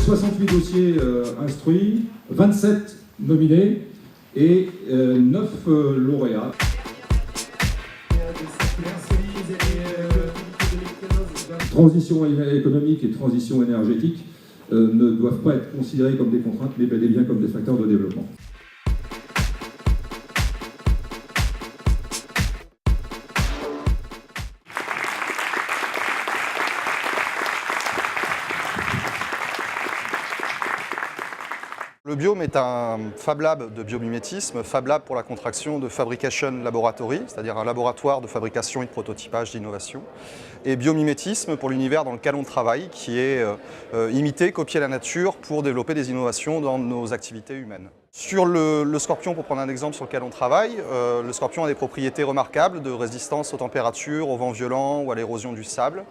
68 dossiers instruits, 27 nominés et 9 lauréats. Transition économique et transition énergétique ne doivent pas être considérées comme des contraintes, mais bel et bien comme des facteurs de développement. Le Biome est un Fab Lab de biomimétisme, Fab Lab pour la contraction de Fabrication Laboratory, c'est-à-dire un laboratoire de fabrication et de prototypage d'innovation, et biomimétisme pour l'univers dans lequel on travaille, qui est imiter, copier la nature pour développer des innovations dans nos activités humaines. Sur le scorpion, pour prendre un exemple sur lequel on travaille, le scorpion a des propriétés remarquables de résistance aux températures, aux vents violents ou à l'érosion du sable,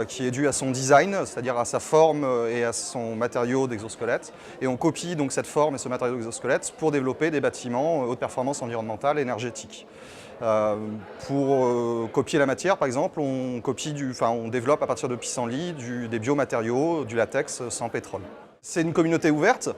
qui est due à son design, c'est-à-dire à sa forme et à son matériau d'exosquelette. Et on copie donc cette forme et ce matériau d'exosquelette pour développer des bâtiments haute performance environnementale et énergétique. Pour copier la matière, par exemple, on développe à partir de pissenlit des biomatériaux, du latex sans pétrole. C'est une communauté ouverte,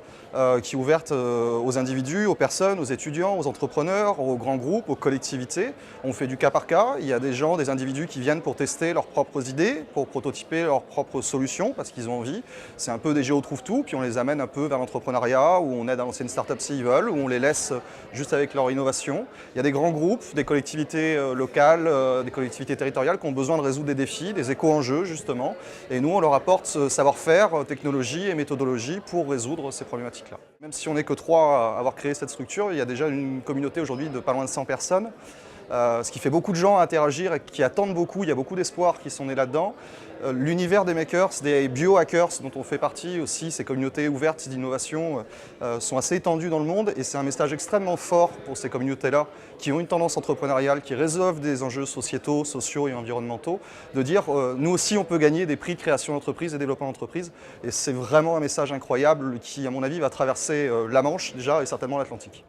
qui est ouverte aux individus, aux personnes, aux étudiants, aux entrepreneurs, aux grands groupes, aux collectivités. On fait du cas par cas. Il y a des gens, des individus qui viennent pour tester leurs propres idées, pour prototyper leurs propres solutions parce qu'ils ont envie. C'est un peu des géo-trouve-tout, puis on les amène un peu vers l'entrepreneuriat, où on aide à lancer une start-up s'ils veulent, où on les laisse juste avec leur innovation. Il y a des grands groupes, des collectivités locales, des collectivités territoriales qui ont besoin de résoudre des défis, des éco-enjeux justement. Et nous, on leur apporte ce savoir-faire, technologie et méthodologie pour résoudre ces problématiques-là. Même si on n'est que 3 à avoir créé cette structure, il y a déjà une communauté aujourd'hui de pas loin de 100 personnes, ce qui fait beaucoup de gens à interagir et qui attendent beaucoup. Il y a beaucoup d'espoir qui sont nés là-dedans. L'univers des makers, des biohackers dont on fait partie aussi, ces communautés ouvertes d'innovation sont assez étendues dans le monde et c'est un message extrêmement fort pour ces communautés-là qui ont une tendance entrepreneuriale, qui résolvent des enjeux sociétaux, sociaux et environnementaux, de dire nous aussi on peut gagner des prix de création d'entreprise et développement d'entreprise et c'est vraiment un message incroyable qui à mon avis va traverser la Manche déjà et certainement l'Atlantique.